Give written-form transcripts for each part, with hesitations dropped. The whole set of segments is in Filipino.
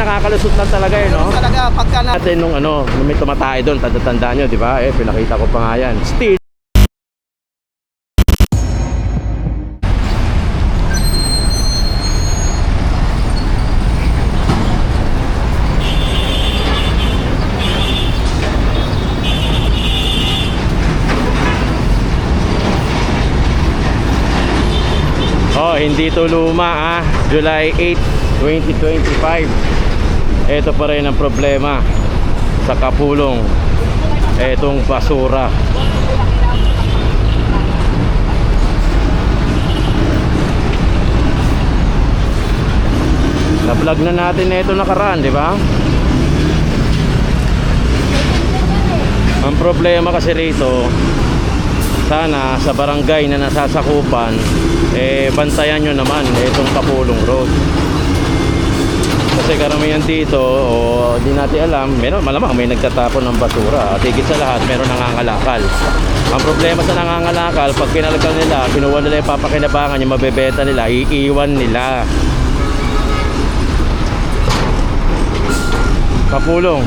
Nakakalusot lang talaga eh, no? Talaga pagka na Natin nung ano, nung may tumatay doon, tanda nyo, di ba? Pinakita ko pa nga yan. Still, oh, hindi to luma July 8, 2025. Ito pa rin ang problema sa Kapulong. Etong basura. Na-vlog na natin ito nakaraan, di ba? Ang problema kasi rito, sana sa barangay na nasasakupan bantayan nyo naman itong Kapulong Road, kasi karamihan dito di natin alam, malamang may nagtatapon ng basura at higit sa lahat meron nangangalakal. Ang problema sa nangangalakal, pag pinalagyan nila, kinuha nila yung papakinabangan, yung mabebenta nila, iiwan nila. Kapulong,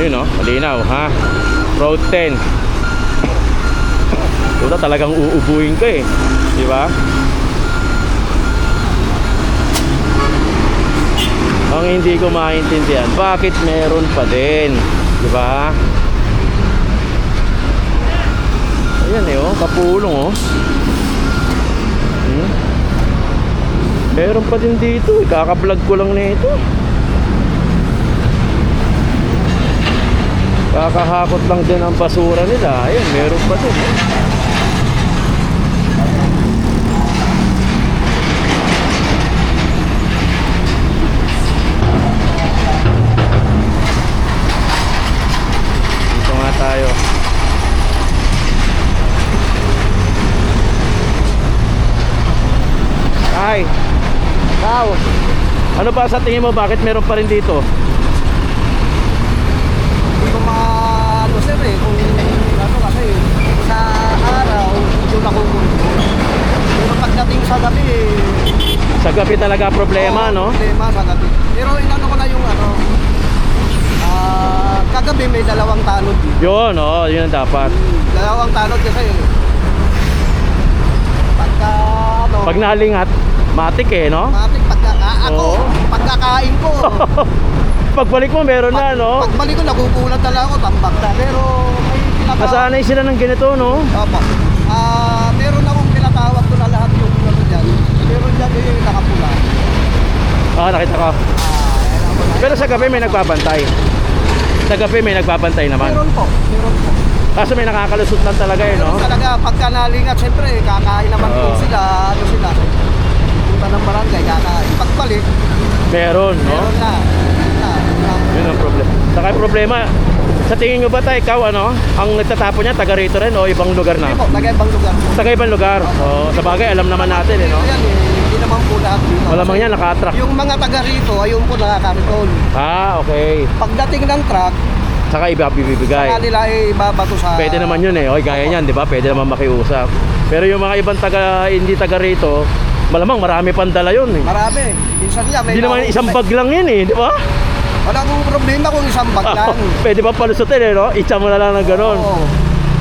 yun malinaw Road 10. Ito talagang uubuhin ka di ba? Ang hindi ko maintindihan, bakit meron pa din, di ba? Ayan Kapulong meron pa din dito, kaka-vlog ko lang nito. Kakahakot lang din ang basura nila. Ayan, meron pa din tayo. Ay, Tao, ano ba sa tingin mo, bakit meron pa rin dito? hindi ko maano sir kung ano kasi sa araw hindi na kukunti. Pero pagdating sa gabi Sa gabi talaga problema, no? Problema sa gabi. Pero inano ko na yung kagabi may dalawang tanod dito. Yun, yun ang dapat. Dalawang tanod kasi pagka Pag nalingat, matik no? matik pagkakain ko Pagbalik mo meron na, no? pagbalik ko nagugulat talaga ako, tambak na. Pero may pinatawag. Nasanay sila ng ganito, no? Opo. Meron akong pinatawag ko na lahat yung ano dyan. Meron dyan nakapula. Nakita ko. Pero sa gabi may nagbabantay. Sa gabi may nagbabantay naman. Meron po. Kaso may nakakalusot lang talaga, no? Meron talaga pagka nalingat, siyempre kakain naman po sila. Ano sila? Punta ng barangay, kakain. Pagbalik, Meron, no? meron na. Yun ang problema. Saka yung problema, sa tingin nyo ba tayo, ikaw ang nagtatapon niya, taga rito rin o ibang lugar na? Hindi po, nag-ibang lugar. Taga ibang lugar. Sa bagay, alam naman natin, no? Ayan hindi naman po lahat dito. Malamang yan, naka-truck. Yung mga taga rito, ayun po nakakariton. Okay. Pagdating ng truck, Saka iba bibigay. saka nila ibabato sa... Pwede naman yun Oy, gaya niyan, di ba? Pwede naman makiusap. Pero yung mga ibang hindi taga rito, malamang marami pang dala yun Marami. Minsan niya, may... Hindi naman isang bag lang yun di ba? Wala akong problema kung isang bag lang. Pwede ba palusutin no? Itsa mo na lang ng ganon. Oo.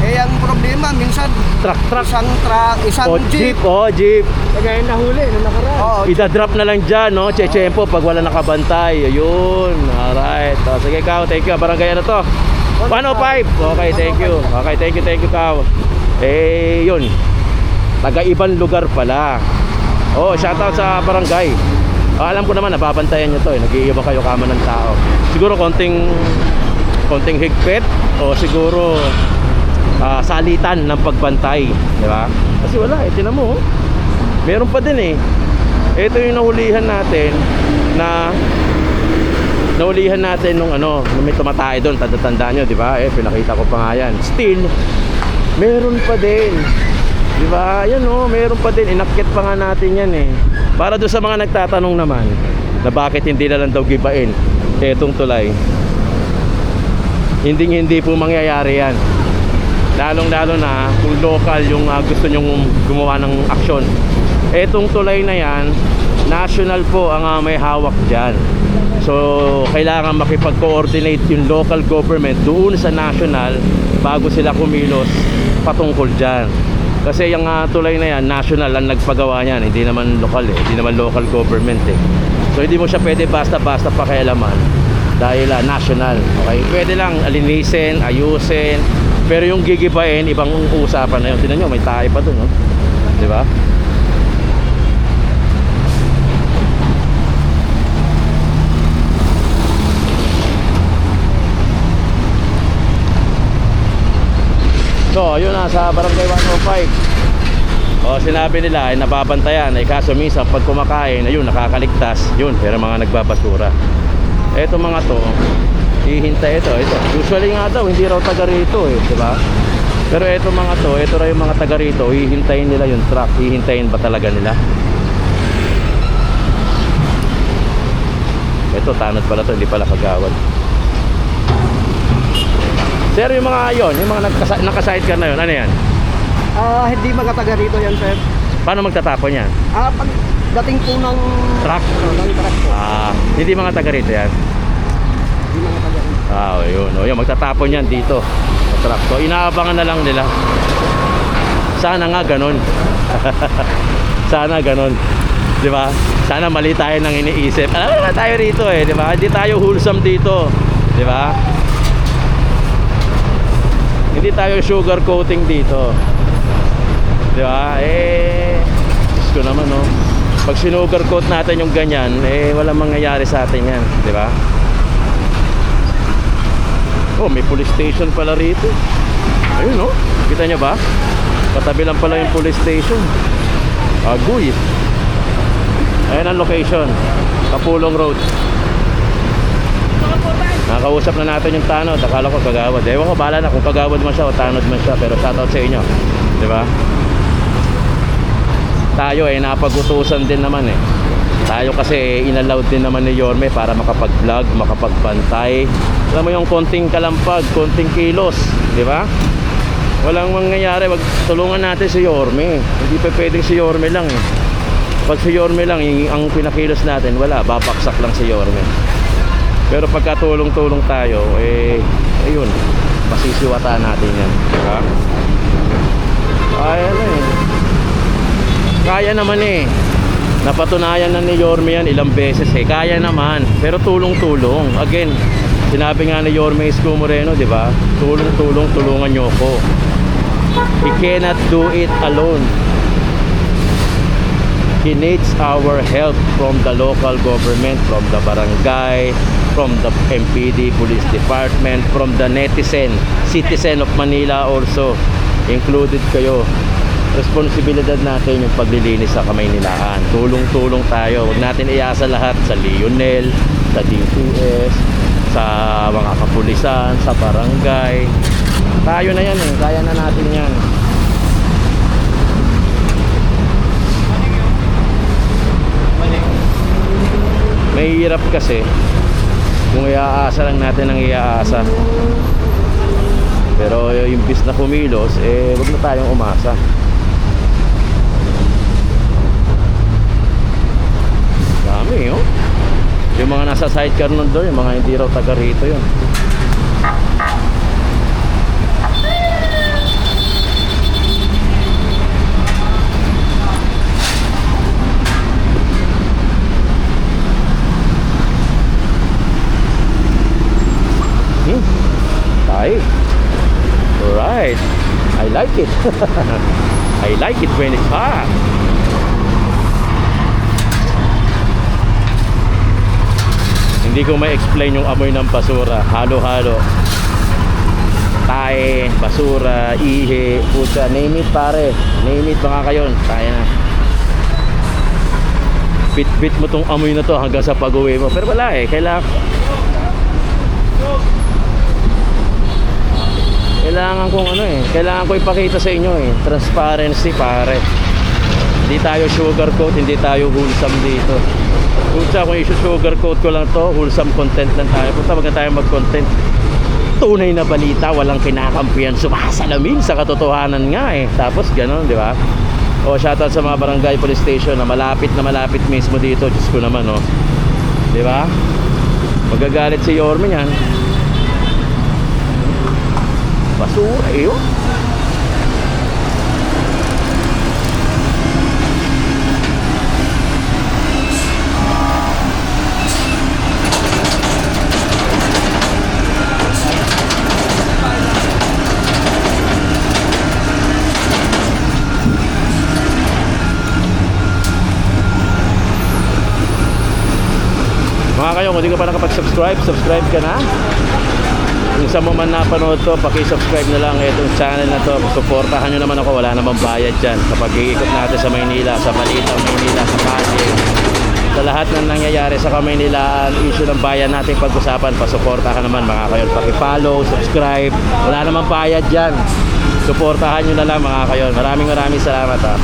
Ang problema, minsan Truck. isang truck, isang jeep. Jeep. Kaya yung nahuli, nung nakaraan. Oo. Ida-drop na lang dyan, no? Chechempo pag wala nakabantay. Ayun. Alright. Sige, Kao. Thank you. Barangay ano to? 105. Okay, thank you. Okay, thank you, Kao. Yun. Taga-ibang lugar pala. Shoutout sa barangay. Alam ko naman, nababantayan nyo to. Nag-iiba kayo kama ng tao. Siguro konting higpit o siguro salitan ng pagbantay, di ba? Kasi wala tinan mo meron pa din ito yung nahulihan natin nung nung may tumatay doon, tanda nyo, di ba? Pinakita ko pa nga yan. Still meron pa din, di ba? Yan meron pa din, inakyat pa nga natin yan para doon sa mga nagtatanong naman na bakit hindi na lang daw gibain etong tulay. Hindi po mangyayari yan, lalong-lalo na kung local yung gusto nyong gumawa ng aksyon. Etong tulay na yan, national po ang may hawak dyan. So, kailangan makipag-coordinate yung local government doon sa national bago sila kumilos patungkol dyan. Kasi yung tulay na yan, national ang nagpagawa niyan, hindi naman lokal eh, hindi naman local government eh. So, hindi mo siya pwede basta-basta pakialaman dahil national. Okay? Pwede lang alinisin, ayusin, pero yung gigibain, ibang usapan na yun. Tingnan nyo, may tayo pa dun, no? Di ba? So, ayun na sa Barangay 105. O, sinabi nila ay nababantayan, ay kaso minsan pag kumakain, ayun, nakakaligtas. Yun, pero mga nagbabasura. Eto mga to, hihintay ito. Usually nga daw, hindi raw taga rito eh, di ba? Pero eto mga to, eto raw yung mga taga rito, hihintayin nila yung truck. Hihintayin ba talaga nila? Eto, tanod pala to, hindi pala kagawad. Sir, yung mga yon, yung mga nakaside car na yun, ano yan? Hindi magkataga rito yan, sir. Paano magtatapon yan? Pagdating po ng Truck? ng truck po. Hindi mga taga rito yan. Hindi magkataga rito. Yun. O, yun, magtatapon yan dito sa truck. So, inaabangan na lang nila. Sana nga ganun. Sana ganun. Di ba? Sana mali tayo nang iniisip. Alam na tayo rito eh, di ba? Hindi tayo wholesome dito. Di ba? Hindi tayo sugar coating dito. Di ba? Diyos ko naman, no? Pag sinugar coat natin yung ganyan, walang mangyayari sa atin yan. Di ba? Oh, may police station pala rito. Ayun, no? Kita nyo ba? Katabi lang pala yung police station. Agoy. Ayan ang location. Kapulong Road. Nakausap na natin yung tanod. Akala ko kagawad. Ewan ko, bahala na kung kagawad man siya o tanod man siya. Pero shoutout sa inyo. Diba? Tayo napag-utusan din naman eh. Tayo kasi inallowed din naman ni Yorme para makapag-vlog, makapagbantay. Alam mo yung konting kalampag, konting kilos. Diba? Walang mangyayari. Wag tulungan natin si Yorme. Hindi pa pwedeng si Yorme lang eh. Pag si Yorme lang ang pinakilos natin, wala, babaksak lang si Yorme. Pero pagka tulong-tulong tayo, ayun, masisiwata natin yan. Diba? Kaya naman eh. Napatunayan na ni Yorme yan ilang beses eh. Kaya naman, pero tulong-tulong. Again, sinabi nga ni Yorme Isko Moreno, diba? Tulong-tulong, tulungan nyo ko. He cannot do it alone. He needs our help from the local government, from the barangay, from the MPD, Police Department, from the netizen, citizen of Manila also, included kayo. Responsibilidad natin yung paglilinis sa Kamaynilaan. Tulong-tulong tayo. Huwag natin iasa lahat sa Lionel, sa DPS, sa mga kapulisan, sa barangay. Tayo na yan eh. Kaya na natin yan. Mahirap kasi kung iaasa lang natin ang iaasa. Pero yung bis na kumilos, wag na tayong umasa. Dami, oh. Yung mga nasa sidecar nun doon, yung mga hindi raw taga rito yun. Alright, I like it. I like it when it's hot. Hindi ko ma-explain yung amoy ng basura. Halo-halo. Tae, basura, ihi, puta, name it pare. Name it mga kayon. Tayo na. Bit-bit mo tong amoy na to hanggang sa pag-uwi mo. Pero wala eh, kailangan kong kailangan ko ipakita sa inyo transparency pare. Hindi tayo sugarcoat, hindi tayo wholesome dito. Kung i-sugarcoat ko lang to, wholesome content lang tayo. Punta wag na tayo mag-content. Tunay na balita, walang kinakampihan, sumasalamin sa katotohanan nga eh. Tapos gano'n, di ba? O shoutout sa mga barangay police station na malapit mismo dito. Diyos ko naman, di ba? Magagalit si Yorme yan. Basura eh oh. Mga kayo, kung di ka pa nakapag-subscribe, subscribe ka na. Kung sa mo man napanood to, paki-subscribe na lang itong channel na to. Suportahan nyo naman ako, wala namang bayad dyan. Kapag iikot natin sa Maynila, sa Balitang Maynila, sa Pasig, sa lahat ng nangyayari sa Kamaynilaan, issue ng bayan natin pag-usapan, pasuportahan naman mga kayo. Paki-follow, subscribe, wala namang bayad dyan. Suportahan nyo na lang mga kayo. Maraming salamat ha.